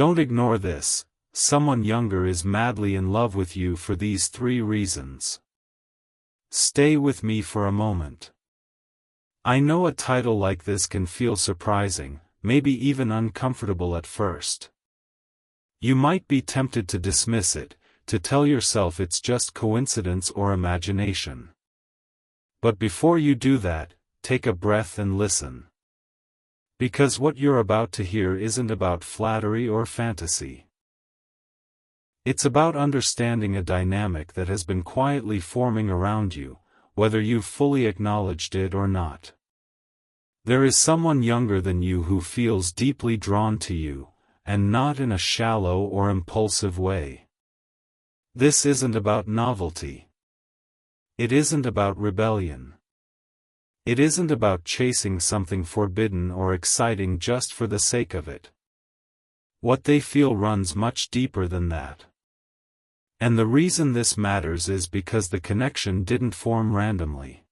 Don't ignore this. Someone younger is madly in love with you for these 3 reasons. Stay with me for a moment. I know a title like this can feel surprising, maybe even uncomfortable at first. You might be tempted to dismiss it, to tell yourself it's just coincidence or imagination. But before you do that, take a breath and listen. Because what you're about to hear isn't about flattery or fantasy. It's about understanding a dynamic that has been quietly forming around you, whether you've fully acknowledged it or not. There is someone younger than you who feels deeply drawn to you, and not in a shallow or impulsive way. This isn't about novelty. It isn't about rebellion. It isn't about chasing something forbidden or exciting just for the sake of it. What they feel runs much deeper than that. And the reason this matters is because the connection didn't form randomly.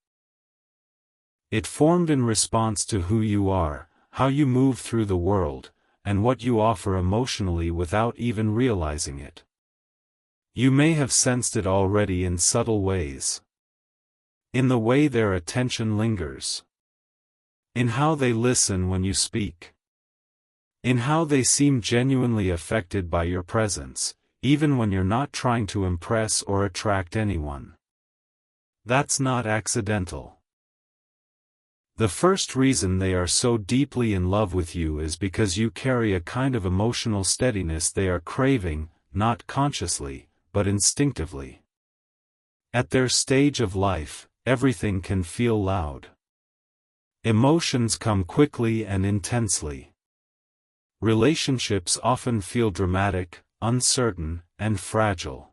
It formed in response to who you are, how you move through the world, and what you offer emotionally without even realizing it. You may have sensed it already in subtle ways. In the way their attention lingers. In how they listen when you speak. In how they seem genuinely affected by your presence, even when you're not trying to impress or attract anyone. That's not accidental. The first reason they are so deeply in love with you is because you carry a kind of emotional steadiness they are craving, not consciously, but instinctively. At their stage of life, everything can feel loud. Emotions come quickly and intensely. Relationships often feel dramatic, uncertain, and fragile.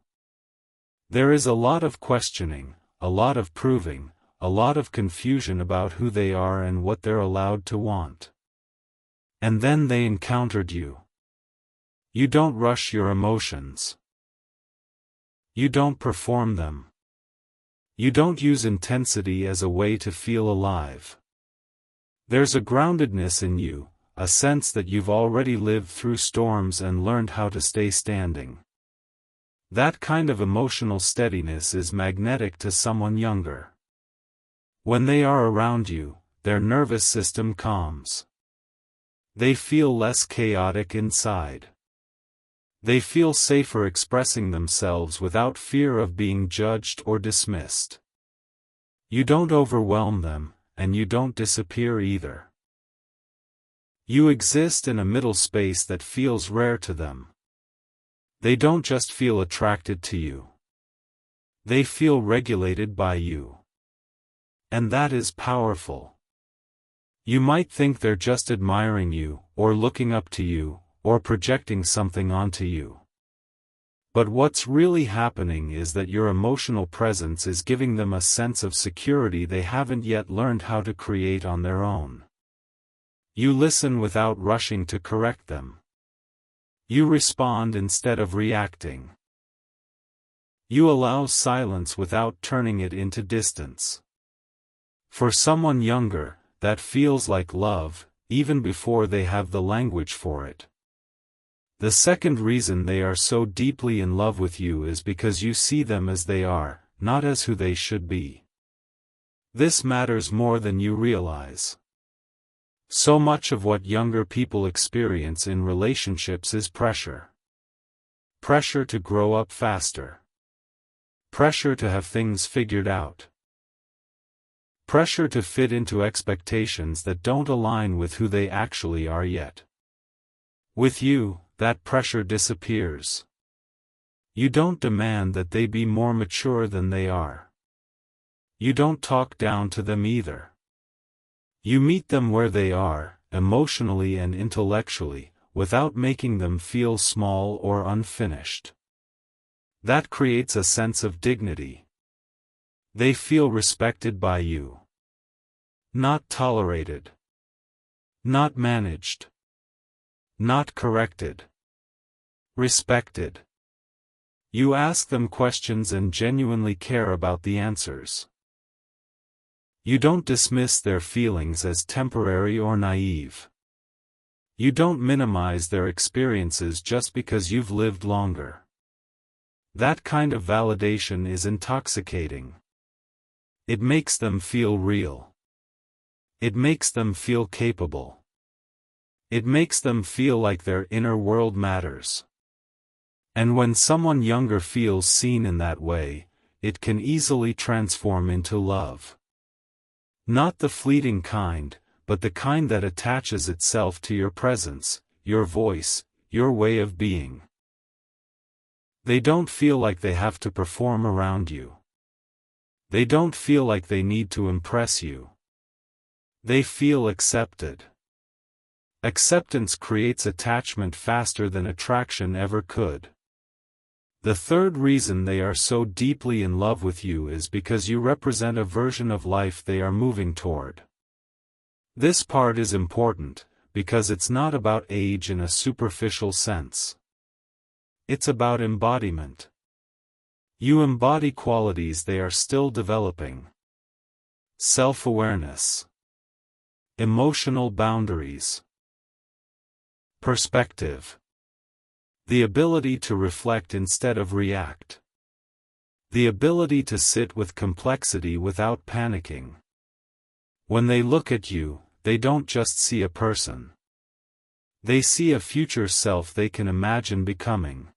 There is a lot of questioning, a lot of proving, a lot of confusion about who they are and what they're allowed to want. And then they encountered you. You don't rush your emotions. You don't perform them. You don't use intensity as a way to feel alive. There's a groundedness in you, a sense that you've already lived through storms and learned how to stay standing. That kind of emotional steadiness is magnetic to someone younger. When they are around you, their nervous system calms. They feel less chaotic inside. They feel safer expressing themselves without fear of being judged or dismissed. You don't overwhelm them, and you don't disappear either. You exist in a middle space that feels rare to them. They don't just feel attracted to you. They feel regulated by you. And that is powerful. You might think they're just admiring you, or looking up to you, or projecting something onto you. But what's really happening is that your emotional presence is giving them a sense of security they haven't yet learned how to create on their own. You listen without rushing to correct them. You respond instead of reacting. You allow silence without turning it into distance. For someone younger, that feels like love, even before they have the language for it. The second reason they are so deeply in love with you is because you see them as they are, not as who they should be. This matters more than you realize. So much of what younger people experience in relationships is pressure. Pressure to grow up faster. Pressure to have things figured out. Pressure to fit into expectations that don't align with who they actually are yet. With you, that pressure disappears. You don't demand that they be more mature than they are. You don't talk down to them either. You meet them where they are, emotionally and intellectually, without making them feel small or unfinished. That creates a sense of dignity. They feel respected by you. Not tolerated. Not managed. Not corrected. Respected. You ask them questions and genuinely care about the answers. You don't dismiss their feelings as temporary or naive. You don't minimize their experiences just because you've lived longer. That kind of validation is intoxicating. It makes them feel real. It makes them feel capable. It makes them feel like their inner world matters. And when someone younger feels seen in that way, it can easily transform into love. Not the fleeting kind, but the kind that attaches itself to your presence, your voice, your way of being. They don't feel like they have to perform around you. They don't feel like they need to impress you. They feel accepted. Acceptance creates attachment faster than attraction ever could. The third reason they are so deeply in love with you is because you represent a version of life they are moving toward. This part is important, because it's not about age in a superficial sense. It's about embodiment. You embody qualities they are still developing. Self-awareness. Emotional boundaries. Perspective. The ability to reflect instead of react. The ability to sit with complexity without panicking. When they look at you, they don't just see a person. They see a future self they can imagine becoming.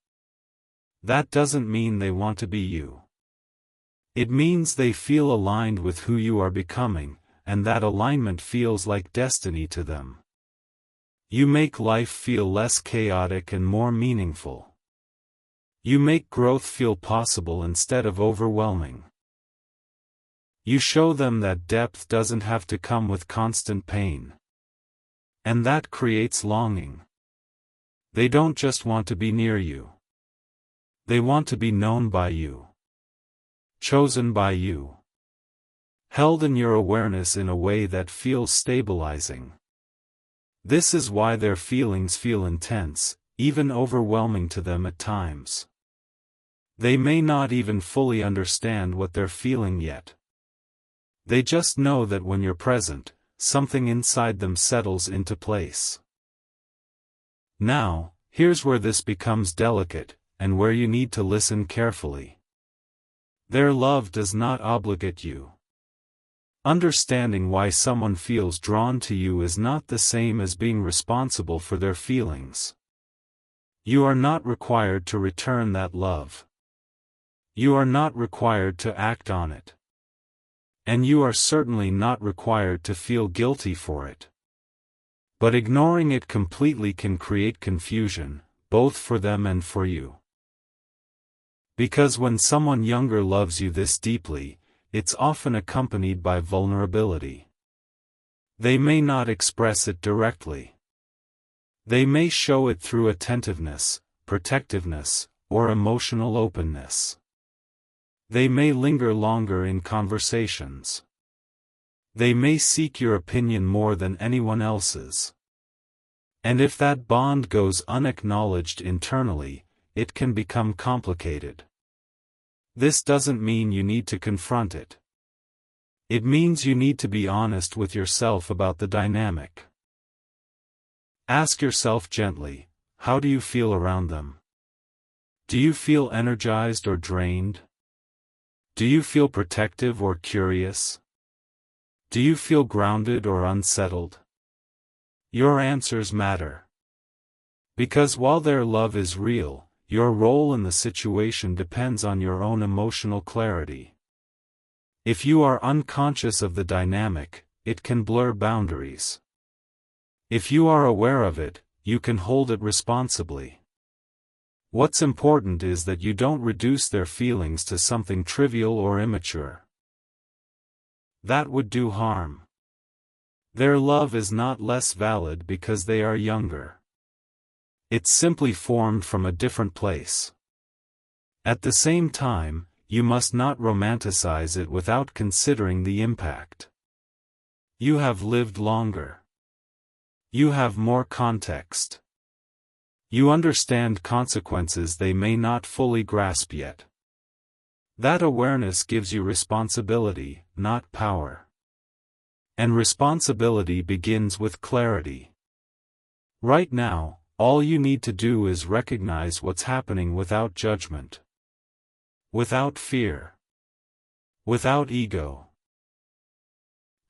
That doesn't mean they want to be you. It means they feel aligned with who you are becoming, and that alignment feels like destiny to them. You make life feel less chaotic and more meaningful. You make growth feel possible instead of overwhelming. You show them that depth doesn't have to come with constant pain. And that creates longing. They don't just want to be near you. They want to be known by you. Chosen by you. Held in your awareness in a way that feels stabilizing. This is why their feelings feel intense, even overwhelming to them at times. They may not even fully understand what they're feeling yet. They just know that when you're present, something inside them settles into place. Now, here's where this becomes delicate, and where you need to listen carefully. Their love does not obligate you. Understanding why someone feels drawn to you is not the same as being responsible for their feelings. You are not required to return that love. You are not required to act on it. And you are certainly not required to feel guilty for it. But ignoring it completely can create confusion, both for them and for you. Because when someone younger loves you this deeply, it's often accompanied by vulnerability. They may not express it directly. They may show it through attentiveness, protectiveness, or emotional openness. They may linger longer in conversations. They may seek your opinion more than anyone else's. And if that bond goes unacknowledged internally, it can become complicated. This doesn't mean you need to confront it. It means you need to be honest with yourself about the dynamic. Ask yourself gently, how do you feel around them? Do you feel energized or drained? Do you feel protective or curious? Do you feel grounded or unsettled? Your answers matter. Because while their love is real, your role in the situation depends on your own emotional clarity. If you are unconscious of the dynamic, it can blur boundaries. If you are aware of it, you can hold it responsibly. What's important is that you don't reduce their feelings to something trivial or immature. That would do harm. Their love is not less valid because they are younger. It's simply formed from a different place. At the same time, you must not romanticize it without considering the impact. You have lived longer. You have more context. You understand consequences they may not fully grasp yet. That awareness gives you responsibility, not power. And responsibility begins with clarity. Right now, all you need to do is recognize what's happening without judgment. Without fear. Without ego.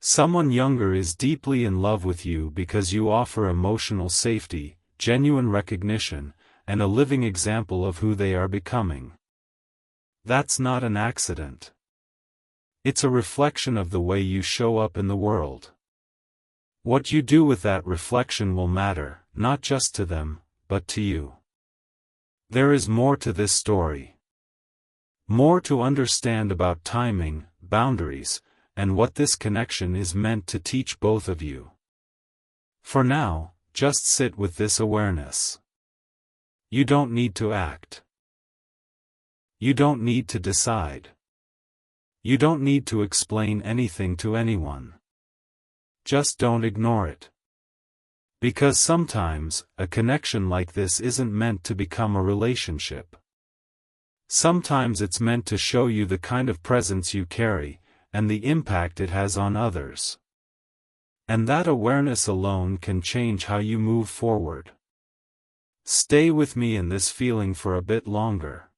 Someone younger is deeply in love with you because you offer emotional safety, genuine recognition, and a living example of who they are becoming. That's not an accident. It's a reflection of the way you show up in the world. What you do with that reflection will matter, not just to them, but to you. There is more to this story. More to understand about timing, boundaries, and what this connection is meant to teach both of you. For now, just sit with this awareness. You don't need to act. You don't need to decide. You don't need to explain anything to anyone. Just don't ignore it. Because sometimes, a connection like this isn't meant to become a relationship. Sometimes it's meant to show you the kind of presence you carry, and the impact it has on others. And that awareness alone can change how you move forward. Stay with me in this feeling for a bit longer.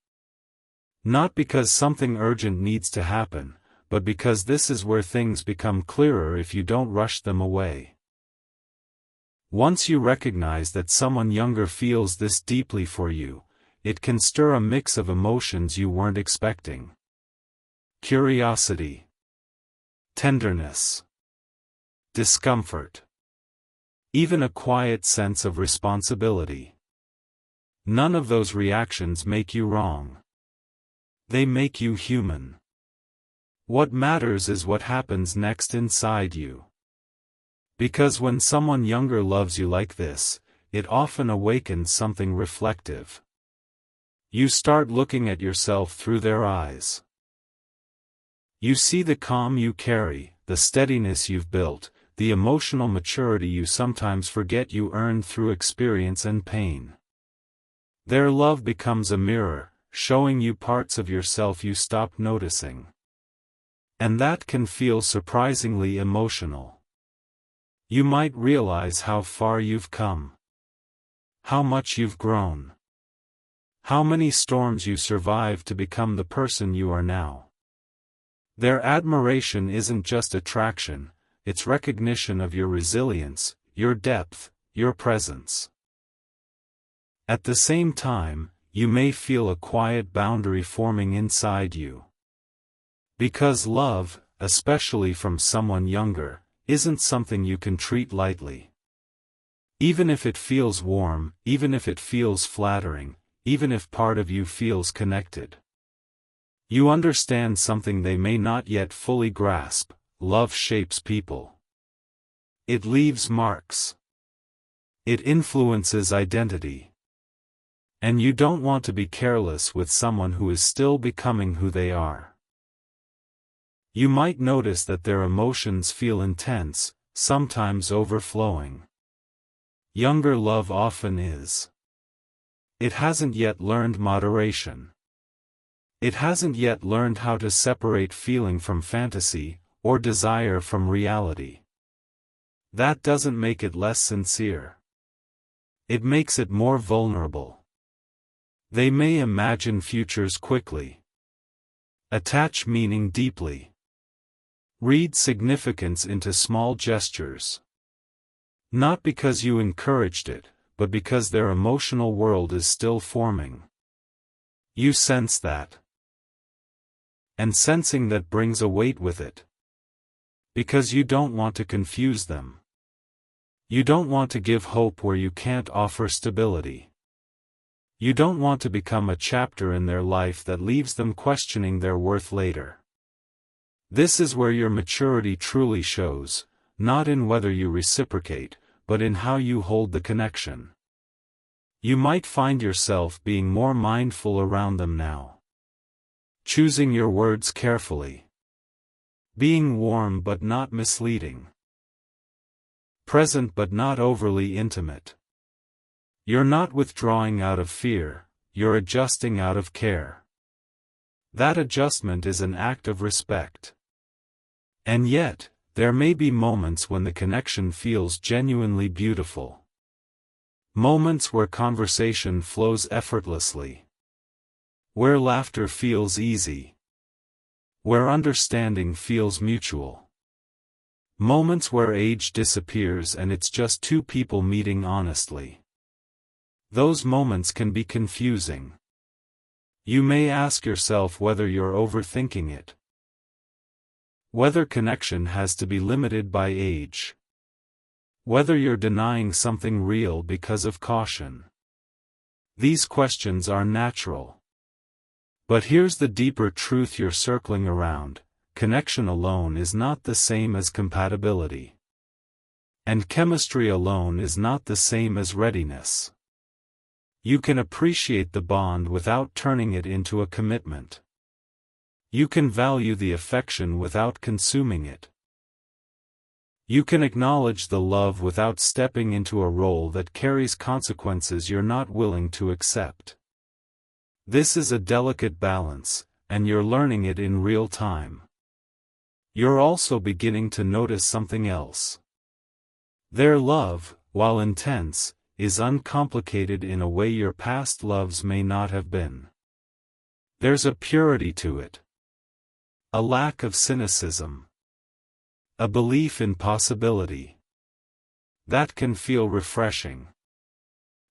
Not because something urgent needs to happen, but because this is where things become clearer if you don't rush them away. Once you recognize that someone younger feels this deeply for you, it can stir a mix of emotions you weren't expecting. Curiosity. Tenderness. Discomfort. Even a quiet sense of responsibility. None of those reactions make you wrong. They make you human. What matters is what happens next inside you. Because when someone younger loves you like this, it often awakens something reflective. You start looking at yourself through their eyes. You see the calm you carry, the steadiness you've built, the emotional maturity you sometimes forget you earned through experience and pain. Their love becomes a mirror, showing you parts of yourself you stopped noticing. And that can feel surprisingly emotional. You might realize how far you've come. How much you've grown. How many storms you survived to become the person you are now. Their admiration isn't just attraction, it's recognition of your resilience, your depth, your presence. At the same time, you may feel a quiet boundary forming inside you. Because love, especially from someone younger, isn't something you can treat lightly. Even if it feels warm, even if it feels flattering, even if part of you feels connected. You understand something they may not yet fully grasp: love shapes people. It leaves marks. It influences identity. And you don't want to be careless with someone who is still becoming who they are. You might notice that their emotions feel intense, sometimes overflowing. Younger love often is. It hasn't yet learned moderation. It hasn't yet learned how to separate feeling from fantasy, or desire from reality. That doesn't make it less sincere. It makes it more vulnerable. They may imagine futures quickly. Attach meaning deeply. Read significance into small gestures. Not because you encouraged it, but because their emotional world is still forming. You sense that. And sensing that brings a weight with it. Because you don't want to confuse them. You don't want to give hope where you can't offer stability. You don't want to become a chapter in their life that leaves them questioning their worth later. This is where your maturity truly shows, not in whether you reciprocate, but in how you hold the connection. You might find yourself being more mindful around them now. Choosing your words carefully. Being warm but not misleading. Present but not overly intimate. You're not withdrawing out of fear, you're adjusting out of care. That adjustment is an act of respect. And yet, there may be moments when the connection feels genuinely beautiful. Moments where conversation flows effortlessly. Where laughter feels easy. Where understanding feels mutual. Moments where age disappears and it's just two people meeting honestly. Those moments can be confusing. You may ask yourself whether you're overthinking it. Whether connection has to be limited by age. Whether you're denying something real because of caution. These questions are natural. But here's the deeper truth you're circling around: connection alone is not the same as compatibility. And chemistry alone is not the same as readiness. You can appreciate the bond without turning it into a commitment. You can value the affection without consuming it. You can acknowledge the love without stepping into a role that carries consequences you're not willing to accept. This is a delicate balance, and you're learning it in real time. You're also beginning to notice something else. Their love, while intense, is uncomplicated in a way your past loves may not have been. There's a purity to it. A lack of cynicism. A belief in possibility. That can feel refreshing.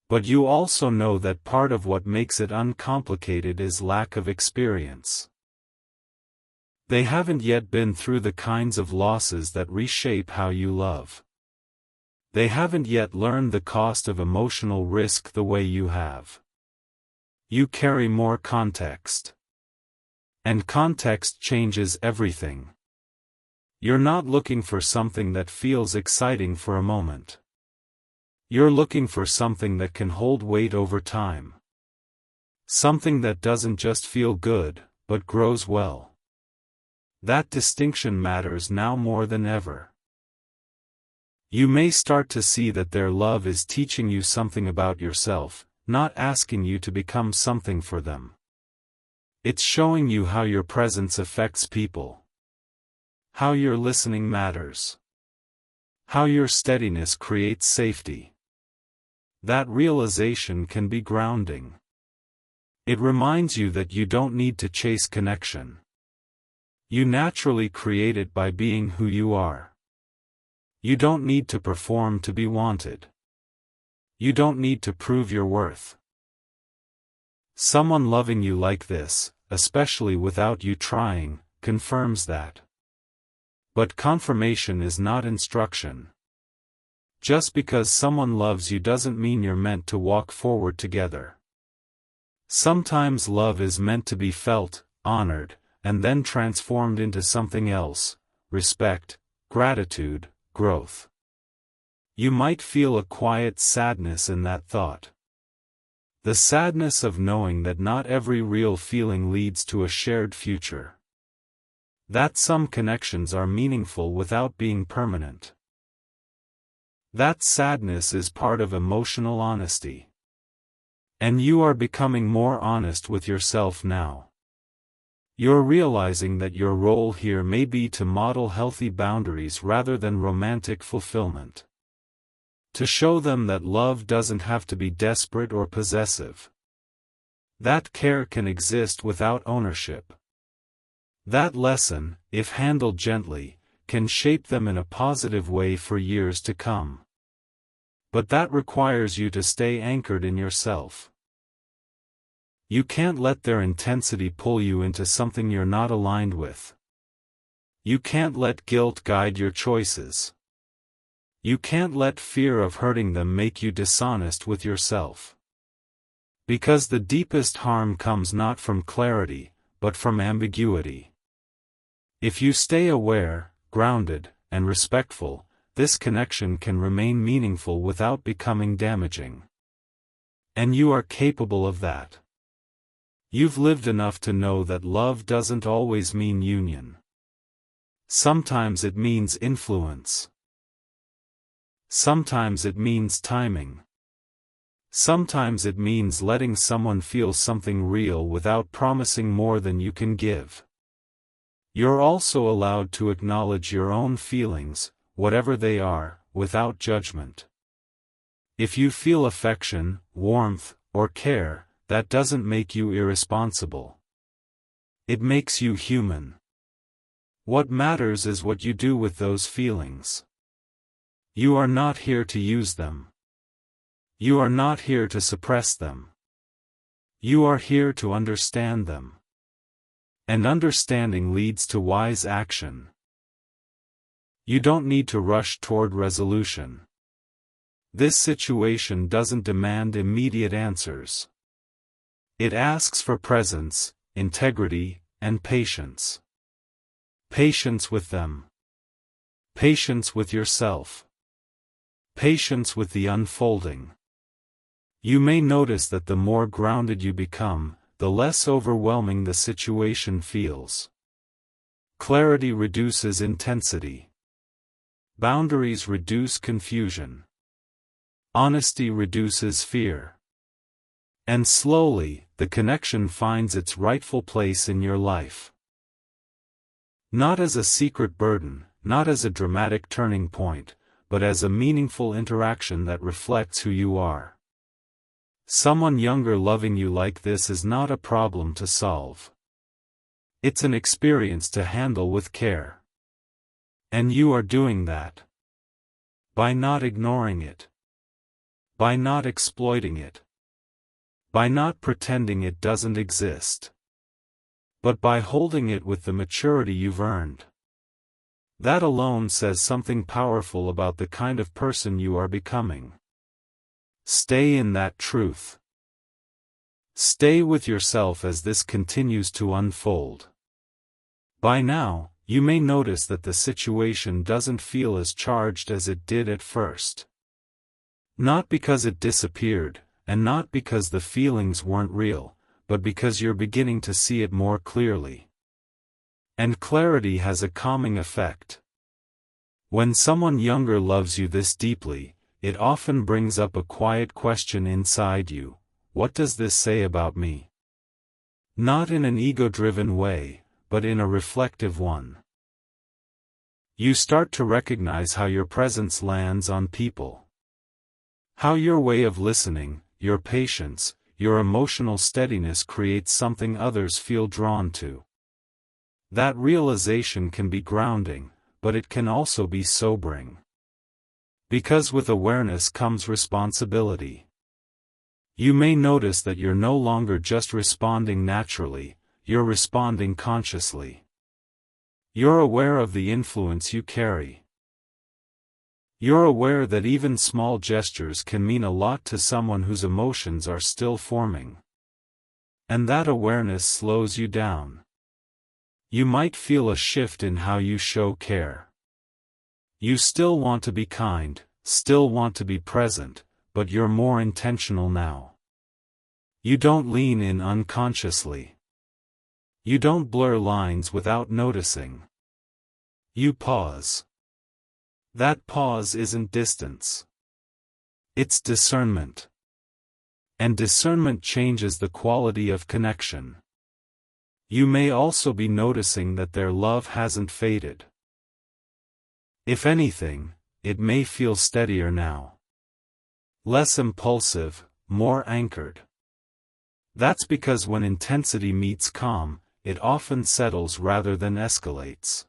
But you also know that part of what makes it uncomplicated is lack of experience. They haven't yet been through the kinds of losses that reshape how you love. They haven't yet learned the cost of emotional risk the way you have. You carry more context. And context changes everything. You're not looking for something that feels exciting for a moment. You're looking for something that can hold weight over time. Something that doesn't just feel good, but grows well. That distinction matters now more than ever. You may start to see that their love is teaching you something about yourself, not asking you to become something for them. It's showing you how your presence affects people. How your listening matters. How your steadiness creates safety. That realization can be grounding. It reminds you that you don't need to chase connection. You naturally create it by being who you are. You don't need to perform to be wanted. You don't need to prove your worth. Someone loving you like this, especially without you trying, confirms that. But confirmation is not instruction. Just because someone loves you doesn't mean you're meant to walk forward together. Sometimes love is meant to be felt, honored, and then transformed into something else: respect, gratitude, growth. You might feel a quiet sadness in that thought. The sadness of knowing that not every real feeling leads to a shared future. That some connections are meaningful without being permanent. That sadness is part of emotional honesty. And you are becoming more honest with yourself now. You're realizing that your role here may be to model healthy boundaries rather than romantic fulfillment. To show them that love doesn't have to be desperate or possessive. That care can exist without ownership. That lesson, if handled gently, can shape them in a positive way for years to come. But that requires you to stay anchored in yourself. You can't let their intensity pull you into something you're not aligned with. You can't let guilt guide your choices. You can't let fear of hurting them make you dishonest with yourself. Because the deepest harm comes not from clarity, but from ambiguity. If you stay aware, grounded, and respectful, this connection can remain meaningful without becoming damaging. And you are capable of that. You've lived enough to know that love doesn't always mean union. Sometimes it means influence. Sometimes it means timing. Sometimes it means letting someone feel something real without promising more than you can give. You're also allowed to acknowledge your own feelings, whatever they are, without judgment. If you feel affection, warmth, or care, that doesn't make you irresponsible. It makes you human. What matters is what you do with those feelings. You are not here to use them. You are not here to suppress them. You are here to understand them. And understanding leads to wise action. You don't need to rush toward resolution. This situation doesn't demand immediate answers. It asks for presence, integrity, and patience. Patience with them. Patience with yourself. Patience with the unfolding. You may notice that the more grounded you become, the less overwhelming the situation feels. Clarity reduces intensity. Boundaries reduce confusion. Honesty reduces fear. And slowly, the connection finds its rightful place in your life. Not as a secret burden, not as a dramatic turning point, but as a meaningful interaction that reflects who you are. Someone younger loving you like this is not a problem to solve. It's an experience to handle with care. And you are doing that. By not ignoring it. By not exploiting it. By not pretending it doesn't exist. But by holding it with the maturity you've earned. That alone says something powerful about the kind of person you are becoming. Stay in that truth. Stay with yourself as this continues to unfold. By now, you may notice that the situation doesn't feel as charged as it did at first. Not because it disappeared, and not because the feelings weren't real, but because you're beginning to see it more clearly. And clarity has a calming effect. When someone younger loves you this deeply, it often brings up a quiet question inside you: what does this say about me? Not in an ego-driven way, but in a reflective one. You start to recognize how your presence lands on people. How your way of listening, your patience, your emotional steadiness creates something others feel drawn to. That realization can be grounding, but it can also be sobering. Because with awareness comes responsibility. You may notice that you're no longer just responding naturally, you're responding consciously. You're aware of the influence you carry. You're aware that even small gestures can mean a lot to someone whose emotions are still forming. And that awareness slows you down. You might feel a shift in how you show care. You still want to be kind, still want to be present, but you're more intentional now. You don't lean in unconsciously. You don't blur lines without noticing. You pause. That pause isn't distance. It's discernment. And discernment changes the quality of connection. You may also be noticing that their love hasn't faded. If anything, it may feel steadier now. Less impulsive, more anchored. That's because when intensity meets calm, it often settles rather than escalates.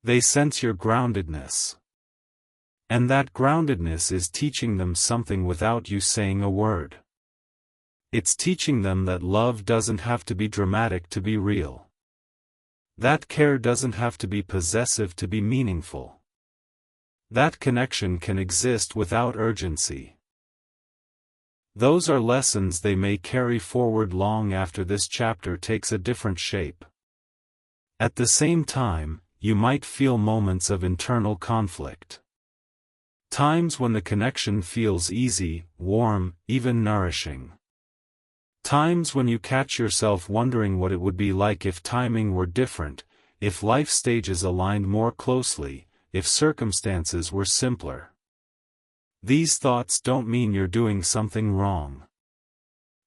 They sense your groundedness. And that groundedness is teaching them something without you saying a word. It's teaching them that love doesn't have to be dramatic to be real. That care doesn't have to be possessive to be meaningful. That connection can exist without urgency. Those are lessons they may carry forward long after this chapter takes a different shape. At the same time, you might feel moments of internal conflict. Times when the connection feels easy, warm, even nourishing. Times when you catch yourself wondering what it would be like if timing were different, if life stages aligned more closely, if circumstances were simpler. These thoughts don't mean you're doing something wrong.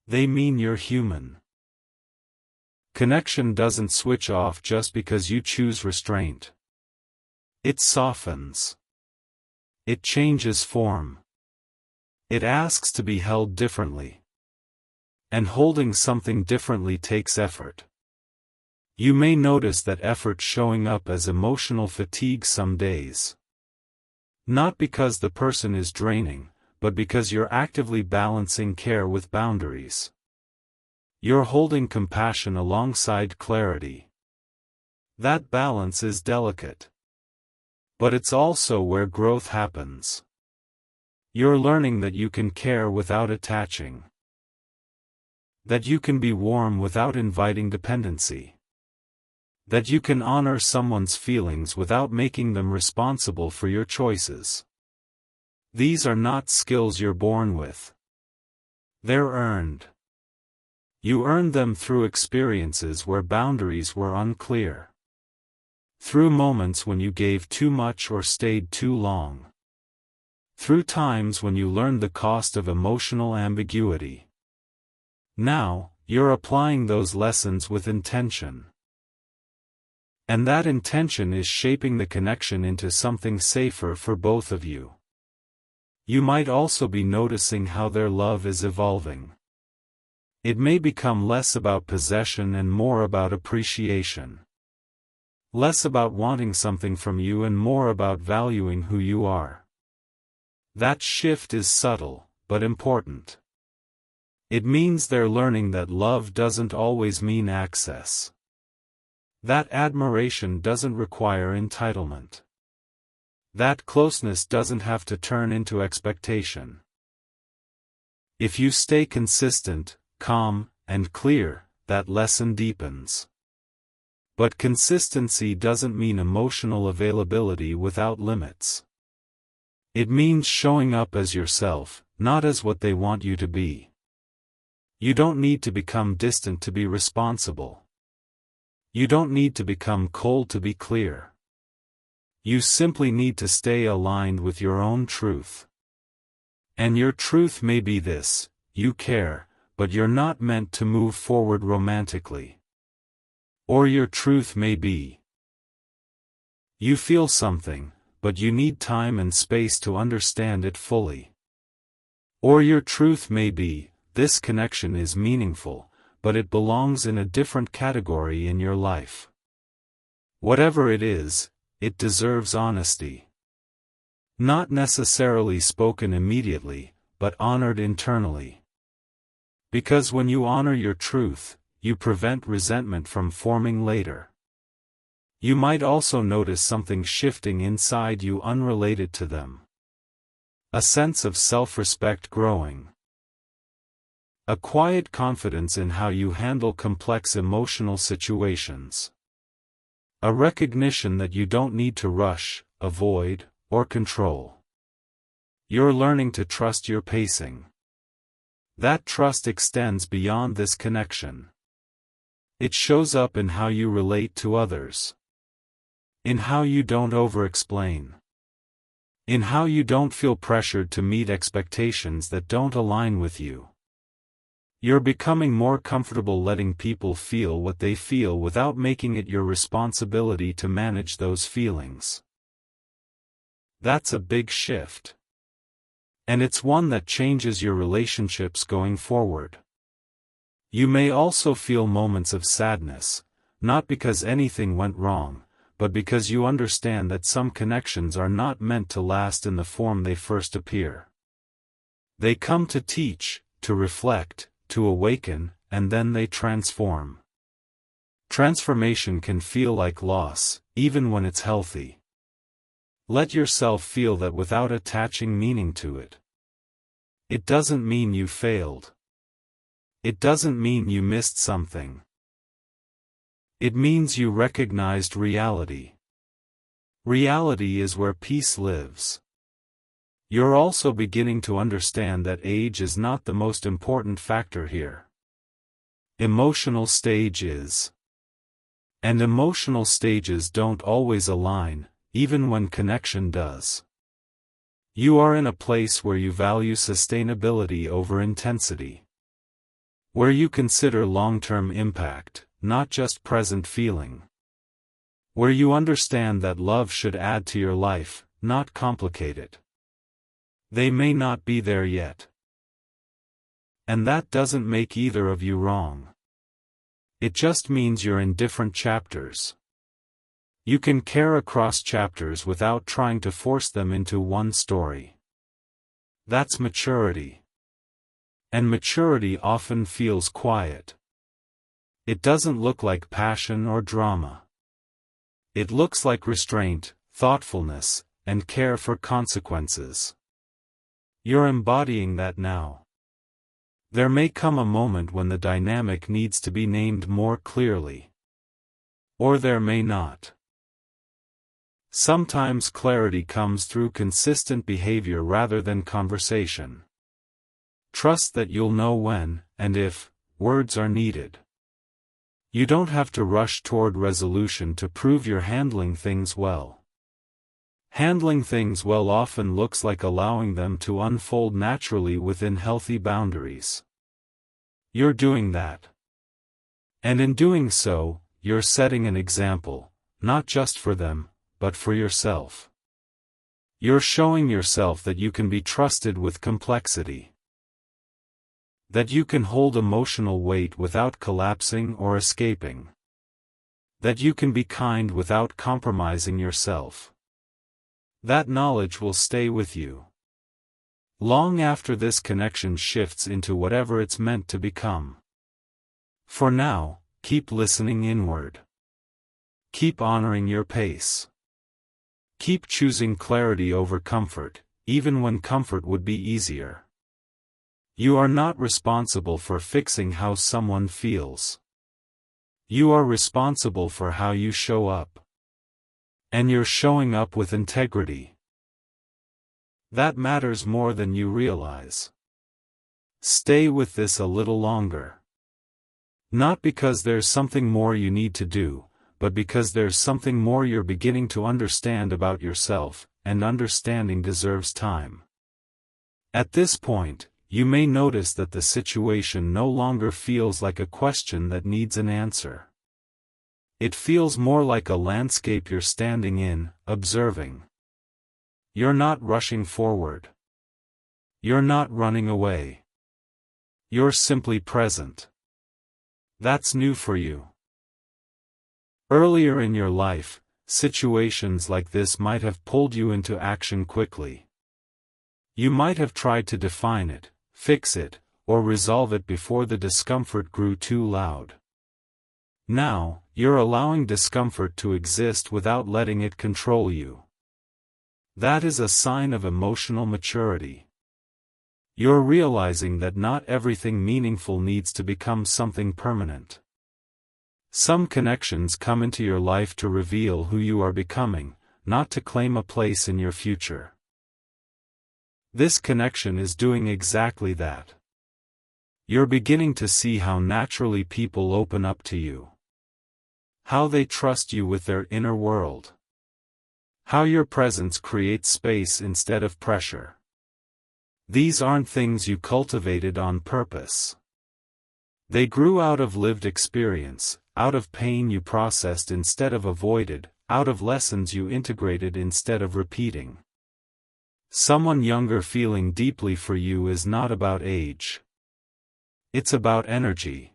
They mean you're human. Connection doesn't switch off just because you choose restraint. It softens. It changes form. It asks to be held differently. And holding something differently takes effort. You may notice that effort showing up as emotional fatigue some days. Not because the person is draining, but because you're actively balancing care with boundaries. You're holding compassion alongside clarity. That balance is delicate. But it's also where growth happens. You're learning that you can care without attaching. That you can be warm without inviting dependency. That you can honor someone's feelings without making them responsible for your choices. These are not skills you're born with. They're earned. You earned them through experiences where boundaries were unclear. Through moments when you gave too much or stayed too long. Through times when you learned the cost of emotional ambiguity. Now, you're applying those lessons with intention. And that intention is shaping the connection into something safer for both of you. You might also be noticing how their love is evolving. It may become less about possession and more about appreciation. Less about wanting something from you and more about valuing who you are. That shift is subtle, but important. It means they're learning that love doesn't always mean access. That admiration doesn't require entitlement. That closeness doesn't have to turn into expectation. If you stay consistent, calm, and clear, that lesson deepens. But consistency doesn't mean emotional availability without limits. It means showing up as yourself, not as what they want you to be. You don't need to become distant to be responsible. You don't need to become cold to be clear. You simply need to stay aligned with your own truth. And your truth may be this: you care, but you're not meant to move forward romantically. Or your truth may be: you feel something, but you need time and space to understand it fully. Or your truth may be: this connection is meaningful, but it belongs in a different category in your life. Whatever it is, it deserves honesty. Not necessarily spoken immediately, but honored internally. Because when you honor your truth, you prevent resentment from forming later. You might also notice something shifting inside you unrelated to them. A sense of self-respect growing. A quiet confidence in how you handle complex emotional situations. A recognition that you don't need to rush, avoid, or control. You're learning to trust your pacing. That trust extends beyond this connection. It shows up in how you relate to others. In how you don't over-explain. In how you don't feel pressured to meet expectations that don't align with you. You're becoming more comfortable letting people feel what they feel without making it your responsibility to manage those feelings. That's a big shift. And it's one that changes your relationships going forward. You may also feel moments of sadness, not because anything went wrong, but because you understand that some connections are not meant to last in the form they first appear. They come to teach, to reflect, to awaken, and then they transform. Transformation can feel like loss, even when it's healthy. Let yourself feel that without attaching meaning to it. It doesn't mean you failed. It doesn't mean you missed something. It means you recognized reality. Reality is where peace lives. You're also beginning to understand that age is not the most important factor here. Emotional stage is. And emotional stages don't always align, even when connection does. You are in a place where you value sustainability over intensity. Where you consider long-term impact, not just present feeling. Where you understand that love should add to your life, not complicate it. They may not be there yet. And that doesn't make either of you wrong. It just means you're in different chapters. You can care across chapters without trying to force them into one story. That's maturity. And maturity often feels quiet. It doesn't look like passion or drama. It looks like restraint, thoughtfulness, and care for consequences. You're embodying that now. There may come a moment when the dynamic needs to be named more clearly. Or there may not. Sometimes clarity comes through consistent behavior rather than conversation. Trust that you'll know when, and if, words are needed. You don't have to rush toward resolution to prove you're handling things well. Handling things well often looks like allowing them to unfold naturally within healthy boundaries. You're doing that. And in doing so, you're setting an example, not just for them, but for yourself. You're showing yourself that you can be trusted with complexity. That you can hold emotional weight without collapsing or escaping. That you can be kind without compromising yourself. That knowledge will stay with you long after this connection shifts into whatever it's meant to become. For now, keep listening inward. Keep honoring your pace. Keep choosing clarity over comfort, even when comfort would be easier. You are not responsible for fixing how someone feels. You are responsible for how you show up. And you're showing up with integrity. That matters more than you realize. Stay with this a little longer. Not because there's something more you need to do, but because there's something more you're beginning to understand about yourself, and understanding deserves time. At this point, you may notice that the situation no longer feels like a question that needs an answer. It feels more like a landscape you're standing in, observing. You're not rushing forward. You're not running away. You're simply present. That's new for you. Earlier in your life, situations like this might have pulled you into action quickly. You might have tried to define it, fix it, or resolve it before the discomfort grew too loud. Now, you're allowing discomfort to exist without letting it control you. That is a sign of emotional maturity. You're realizing that not everything meaningful needs to become something permanent. Some connections come into your life to reveal who you are becoming, not to claim a place in your future. This connection is doing exactly that. You're beginning to see how naturally people open up to you. How they trust you with their inner world. How your presence creates space instead of pressure. These aren't things you cultivated on purpose. They grew out of lived experience, out of pain you processed instead of avoided, out of lessons you integrated instead of repeating. Someone younger feeling deeply for you is not about age. It's about energy.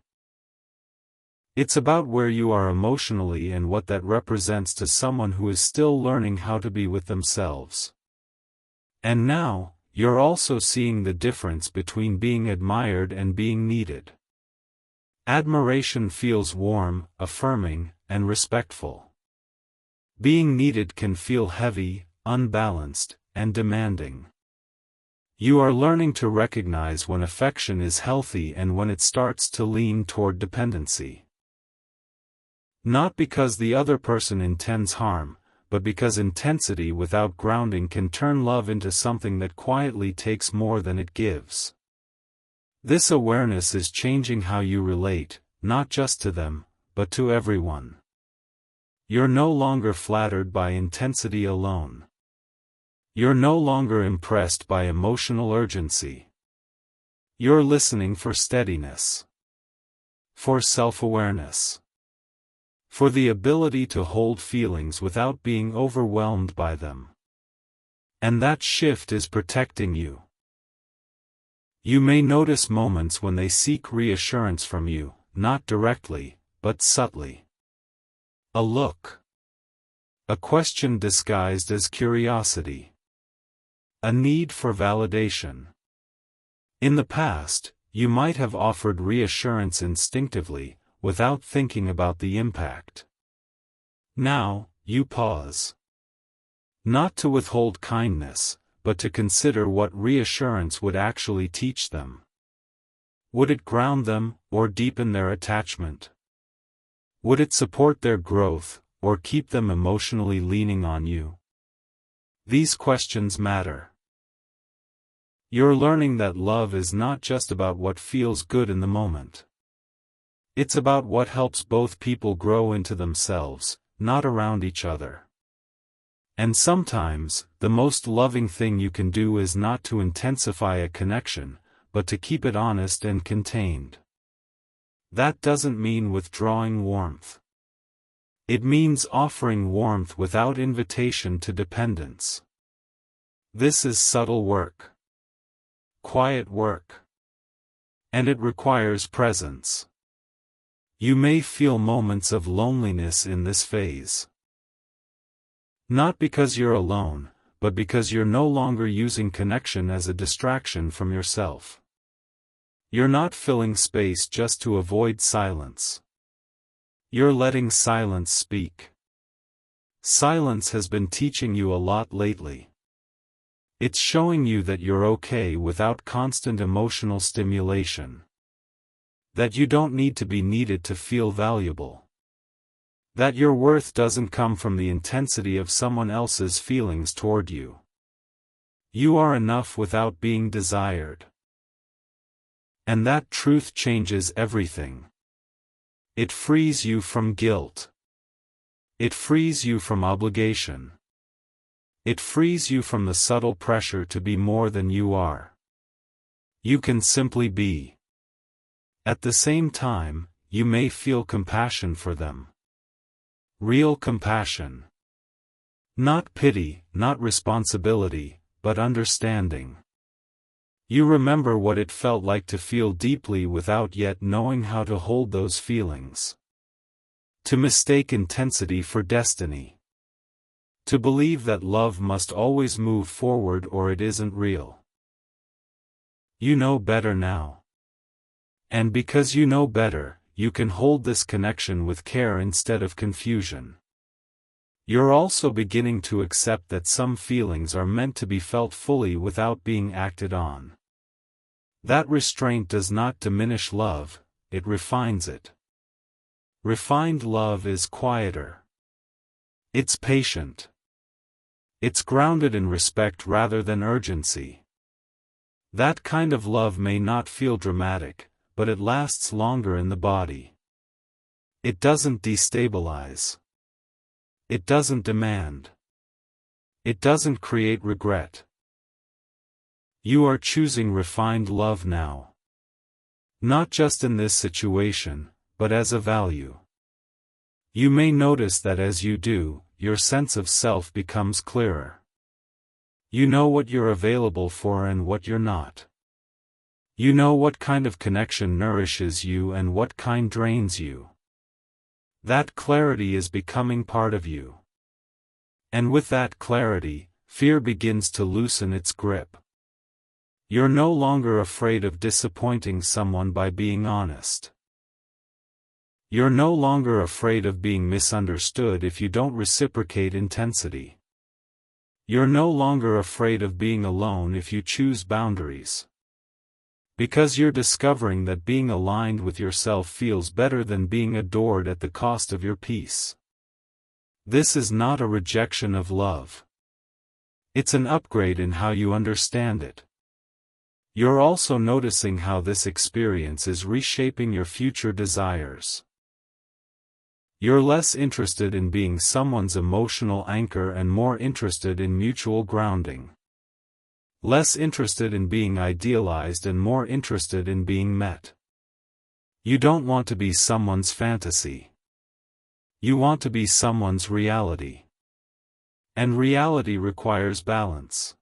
It's about where you are emotionally and what that represents to someone who is still learning how to be with themselves. And now, you're also seeing the difference between being admired and being needed. Admiration feels warm, affirming, and respectful. Being needed can feel heavy, unbalanced, and demanding. You are learning to recognize when affection is healthy and when it starts to lean toward dependency. Not because the other person intends harm, but because intensity without grounding can turn love into something that quietly takes more than it gives. This awareness is changing how you relate, not just to them, but to everyone. You're no longer flattered by intensity alone. You're no longer impressed by emotional urgency. You're listening for steadiness. For self-awareness. For the ability to hold feelings without being overwhelmed by them. And that shift is protecting you. You may notice moments when they seek reassurance from you, not directly, but subtly. A look. A question disguised as curiosity. A need for validation. In the past, you might have offered reassurance instinctively, without thinking about the impact. Now, you pause. Not to withhold kindness, but to consider what reassurance would actually teach them. Would it ground them, or deepen their attachment? Would it support their growth, or keep them emotionally leaning on you? These questions matter. You're learning that love is not just about what feels good in the moment. It's about what helps both people grow into themselves, not around each other. And sometimes, the most loving thing you can do is not to intensify a connection, but to keep it honest and contained. That doesn't mean withdrawing warmth. It means offering warmth without invitation to dependence. This is subtle work. Quiet work. And it requires presence. You may feel moments of loneliness in this phase. Not because you're alone, but because you're no longer using connection as a distraction from yourself. You're not filling space just to avoid silence. You're letting silence speak. Silence has been teaching you a lot lately. It's showing you that you're okay without constant emotional stimulation. That you don't need to be needed to feel valuable. That your worth doesn't come from the intensity of someone else's feelings toward you. You are enough without being desired. And that truth changes everything. It frees you from guilt. It frees you from obligation. It frees you from the subtle pressure to be more than you are. You can simply be. At the same time, you may feel compassion for them. Real compassion. Not pity, not responsibility, but understanding. You remember what it felt like to feel deeply without yet knowing how to hold those feelings. To mistake intensity for destiny. To believe that love must always move forward or it isn't real. You know better now. And because you know better, you can hold this connection with care instead of confusion. You're also beginning to accept that some feelings are meant to be felt fully without being acted on. That restraint does not diminish love, it refines it. Refined love is quieter. It's patient. It's grounded in respect rather than urgency. That kind of love may not feel dramatic, but it lasts longer in the body. It doesn't destabilize. It doesn't demand. It doesn't create regret. You are choosing refined love now. Not just in this situation, but as a value. You may notice that as you do, your sense of self becomes clearer. You know what you're available for and what you're not. You know what kind of connection nourishes you and what kind drains you. That clarity is becoming part of you. And with that clarity, fear begins to loosen its grip. You're no longer afraid of disappointing someone by being honest. You're no longer afraid of being misunderstood if you don't reciprocate intensity. You're no longer afraid of being alone if you choose boundaries. Because you're discovering that being aligned with yourself feels better than being adored at the cost of your peace. This is not a rejection of love. It's an upgrade in how you understand it. You're also noticing how this experience is reshaping your future desires. You're less interested in being someone's emotional anchor and more interested in mutual grounding. Less interested in being idealized and more interested in being met. You don't want to be someone's fantasy. You want to be someone's reality. And reality requires balance.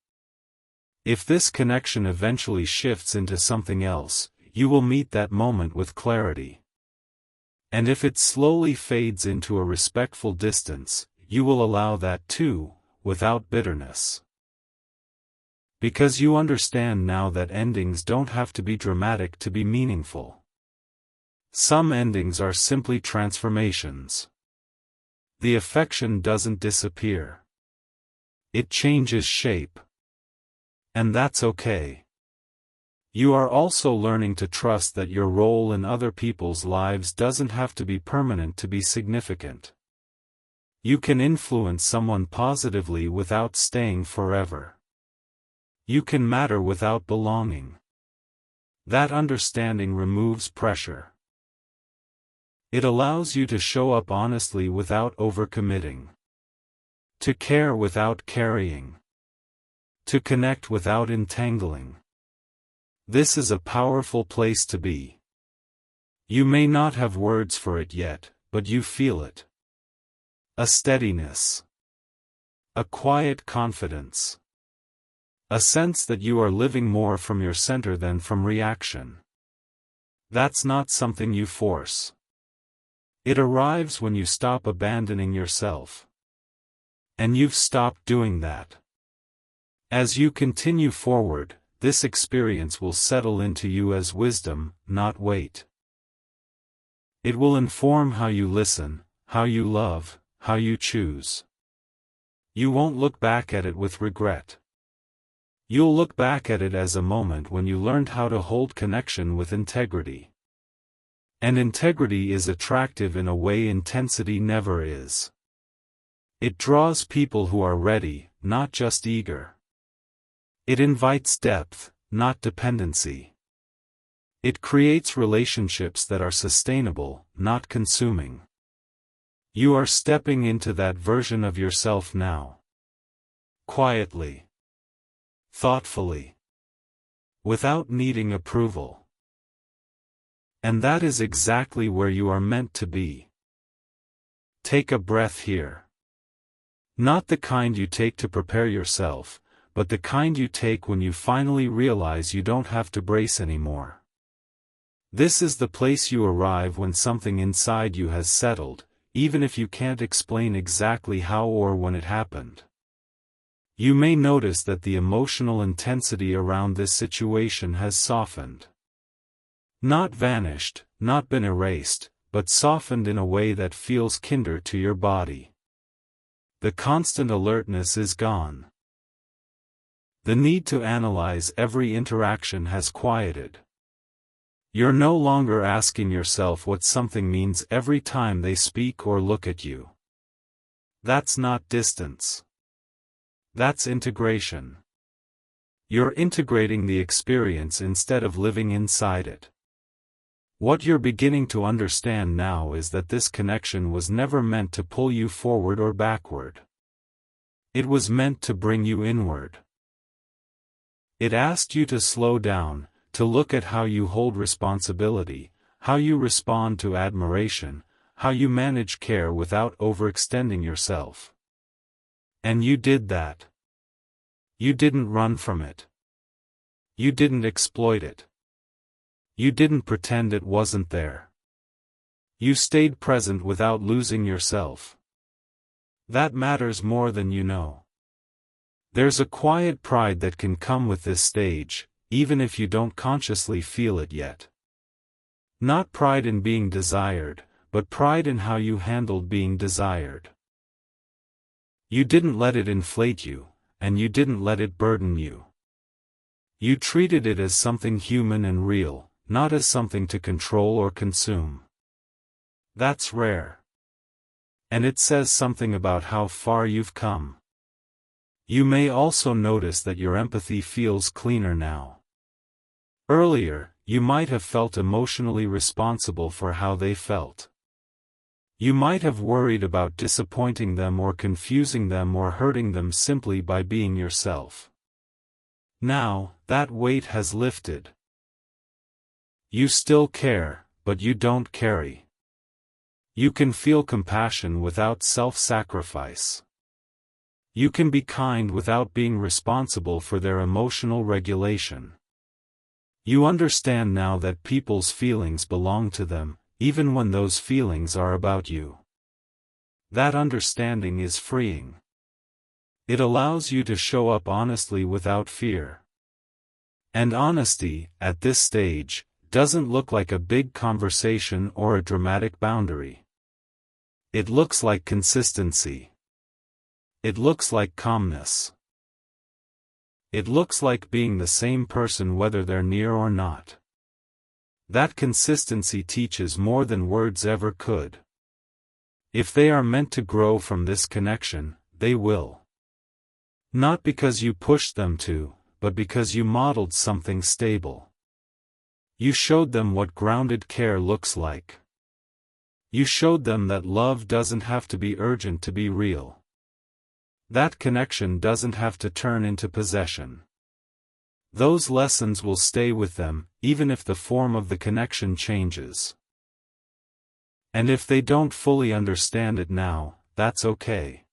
If this connection eventually shifts into something else, you will meet that moment with clarity. And if it slowly fades into a respectful distance, you will allow that too, without bitterness. Because you understand now that endings don't have to be dramatic to be meaningful. Some endings are simply transformations. The affection doesn't disappear. It changes shape. And that's okay. You are also learning to trust that your role in other people's lives doesn't have to be permanent to be significant. You can influence someone positively without staying forever. You can matter without belonging. That understanding removes pressure. It allows you to show up honestly without overcommitting. To care without carrying. To connect without entangling. This is a powerful place to be. You may not have words for it yet, but you feel it. A steadiness. A quiet confidence. A sense that you are living more from your center than from reaction. That's not something you force. It arrives when you stop abandoning yourself. And you've stopped doing that. As you continue forward, this experience will settle into you as wisdom, not weight. It will inform how you listen, how you love, how you choose. You won't look back at it with regret. You'll look back at it as a moment when you learned how to hold connection with integrity. And integrity is attractive in a way intensity never is. It draws people who are ready, not just eager. It invites depth, not dependency. It creates relationships that are sustainable, not consuming. You are stepping into that version of yourself now. Quietly. Thoughtfully. Without needing approval. And that is exactly where you are meant to be. Take a breath here. Not the kind you take to prepare yourself, but the kind you take when you finally realize you don't have to brace anymore. This is the place you arrive when something inside you has settled, even if you can't explain exactly how or when it happened. You may notice that the emotional intensity around this situation has softened. Not vanished, not been erased, but softened in a way that feels kinder to your body. The constant alertness is gone. The need to analyze every interaction has quieted. You're no longer asking yourself what something means every time they speak or look at you. That's not distance. That's integration. You're integrating the experience instead of living inside it. What you're beginning to understand now is that this connection was never meant to pull you forward or backward. It was meant to bring you inward. It asked you to slow down, to look at how you hold responsibility, how you respond to admiration, how you manage care without overextending yourself. And you did that. You didn't run from it. You didn't exploit it. You didn't pretend it wasn't there. You stayed present without losing yourself. That matters more than you know. There's a quiet pride that can come with this stage, even if you don't consciously feel it yet. Not pride in being desired, but pride in how you handled being desired. You didn't let it inflate you, and you didn't let it burden you. You treated it as something human and real, not as something to control or consume. That's rare. And it says something about how far you've come. You may also notice that your empathy feels cleaner now. Earlier, you might have felt emotionally responsible for how they felt. You might have worried about disappointing them or confusing them or hurting them simply by being yourself. Now, that weight has lifted. You still care, but you don't carry. You can feel compassion without self-sacrifice. You can be kind without being responsible for their emotional regulation. You understand now that people's feelings belong to them, even when those feelings are about you. That understanding is freeing. It allows you to show up honestly without fear. And honesty, at this stage, doesn't look like a big conversation or a dramatic boundary. It looks like consistency. It looks like calmness. It looks like being the same person whether they're near or not. That consistency teaches more than words ever could. If they are meant to grow from this connection, they will. Not because you pushed them to, but because you modeled something stable. You showed them what grounded care looks like. You showed them that love doesn't have to be urgent to be real. That connection doesn't have to turn into possession. Those lessons will stay with them, even if the form of the connection changes. And if they don't fully understand it now, that's okay.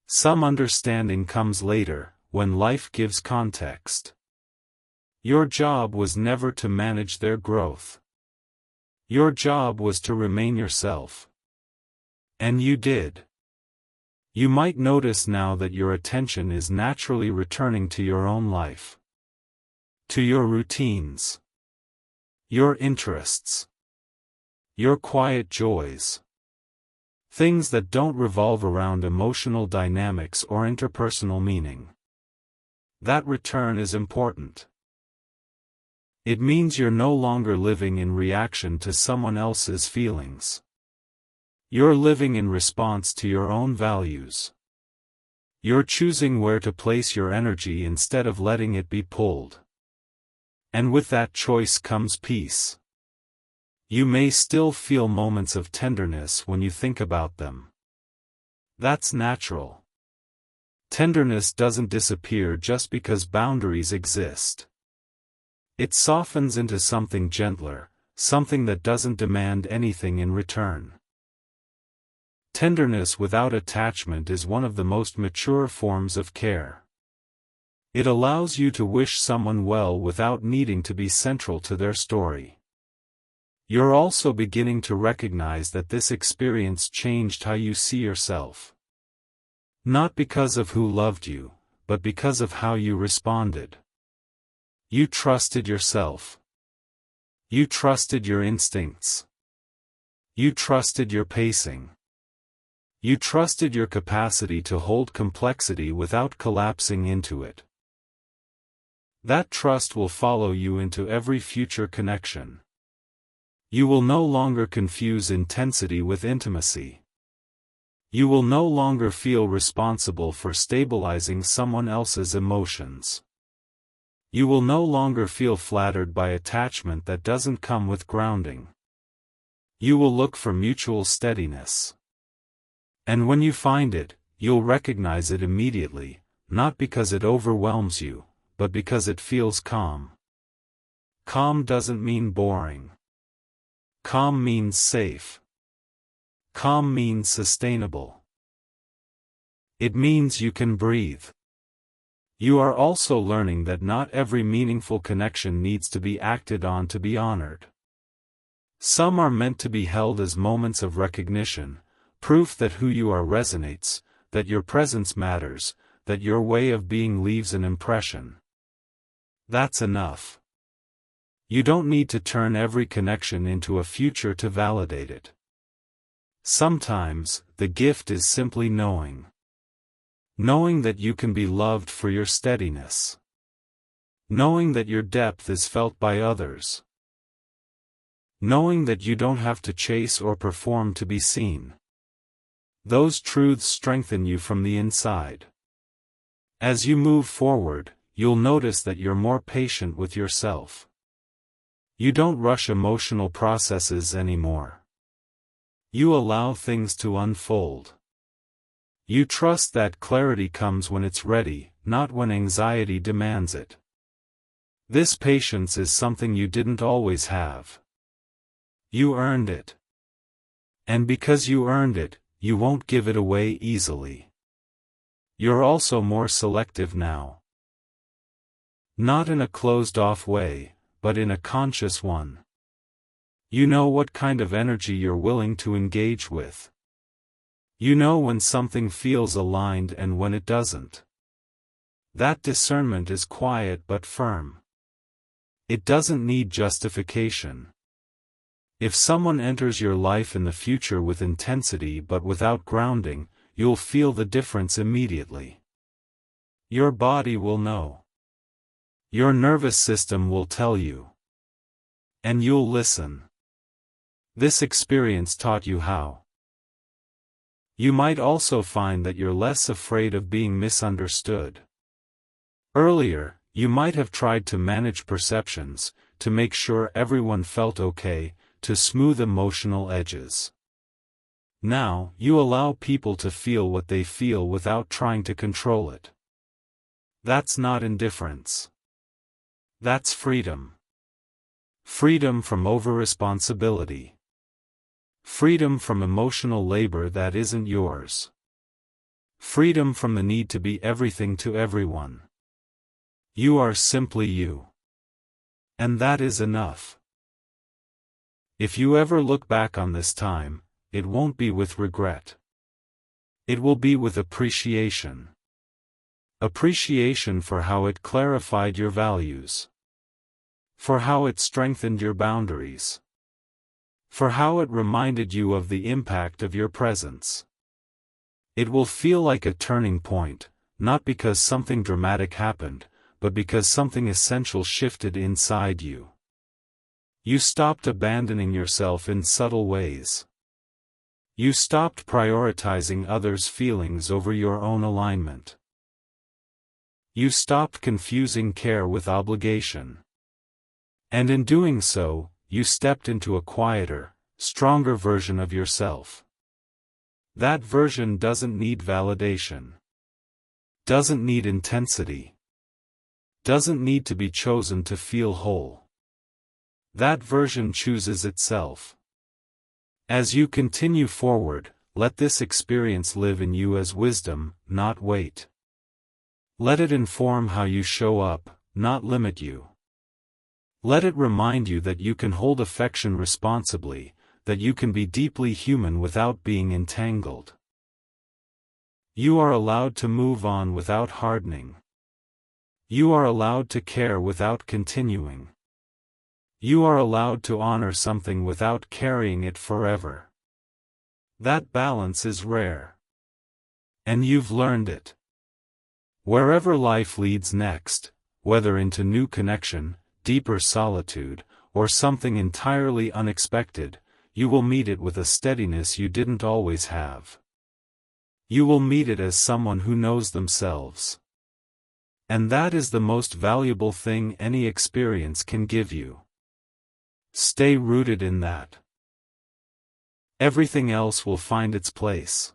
Some understanding comes later, when life gives context. Your job was never to manage their growth. Your job was to remain yourself. And you did. You might notice now that your attention is naturally returning to your own life. To your routines. Your interests. Your quiet joys. Things that don't revolve around emotional dynamics or interpersonal meaning. That return is important. It means you're no longer living in reaction to someone else's feelings. You're living in response to your own values. You're choosing where to place your energy instead of letting it be pulled. And with that choice comes peace. You may still feel moments of tenderness when you think about them. That's natural. Tenderness doesn't disappear just because boundaries exist. It softens into something gentler, something that doesn't demand anything in return. Tenderness without attachment is one of the most mature forms of care. It allows you to wish someone well without needing to be central to their story. You're also beginning to recognize that this experience changed how you see yourself. Not because of who loved you, but because of how you responded. You trusted yourself. You trusted your instincts. You trusted your pacing. You trusted your capacity to hold complexity without collapsing into it. That trust will follow you into every future connection. You will no longer confuse intensity with intimacy. You will no longer feel responsible for stabilizing someone else's emotions. You will no longer feel flattered by attachment that doesn't come with grounding. You will look for mutual steadiness. And when you find it, you'll recognize it immediately, not because it overwhelms you, but because it feels calm. Calm doesn't mean boring. Calm means safe. Calm means sustainable. It means you can breathe. You are also learning that not every meaningful connection needs to be acted on to be honored. Some are meant to be held as moments of recognition, proof that who you are resonates, that your presence matters, that your way of being leaves an impression. That's enough. You don't need to turn every connection into a future to validate it. Sometimes, the gift is simply knowing. Knowing that you can be loved for your steadiness. Knowing that your depth is felt by others. Knowing that you don't have to chase or perform to be seen. Those truths strengthen you from the inside. As you move forward, you'll notice that you're more patient with yourself. You don't rush emotional processes anymore. You allow things to unfold. You trust that clarity comes when it's ready, not when anxiety demands it. This patience is something you didn't always have. You earned it. And because you earned it, you won't give it away easily. You're also more selective now. Not in a closed-off way, but in a conscious one. You know what kind of energy you're willing to engage with. You know when something feels aligned and when it doesn't. That discernment is quiet but firm. It doesn't need justification. If someone enters your life in the future with intensity but without grounding, you'll feel the difference immediately. Your body will know. Your nervous system will tell you. And you'll listen. This experience taught you how. You might also find that you're less afraid of being misunderstood. Earlier, you might have tried to manage perceptions, to make sure everyone felt okay, to smooth emotional edges. Now, you allow people to feel what they feel without trying to control it. That's not indifference. That's freedom. Freedom from over-responsibility. Freedom from emotional labor that isn't yours. Freedom from the need to be everything to everyone. You are simply you. And that is enough. If you ever look back on this time, it won't be with regret. It will be with appreciation. Appreciation for how it clarified your values. For how it strengthened your boundaries. For how it reminded you of the impact of your presence. It will feel like a turning point, not because something dramatic happened, but because something essential shifted inside you. You stopped abandoning yourself in subtle ways. You stopped prioritizing others' feelings over your own alignment. You stopped confusing care with obligation. And in doing so, you stepped into a quieter, stronger version of yourself. That version doesn't need validation. Doesn't need intensity. Doesn't need to be chosen to feel whole. That version chooses itself. As you continue forward, let this experience live in you as wisdom, not weight. Let it inform how you show up, not limit you. Let it remind you that you can hold affection responsibly, that you can be deeply human without being entangled. You are allowed to move on without hardening. You are allowed to care without continuing. You are allowed to honor something without carrying it forever. That balance is rare. And you've learned it. Wherever life leads next, whether into new connection, deeper solitude, or something entirely unexpected, you will meet it with a steadiness you didn't always have. You will meet it as someone who knows themselves. And that is the most valuable thing any experience can give you. Stay rooted in that. Everything else will find its place.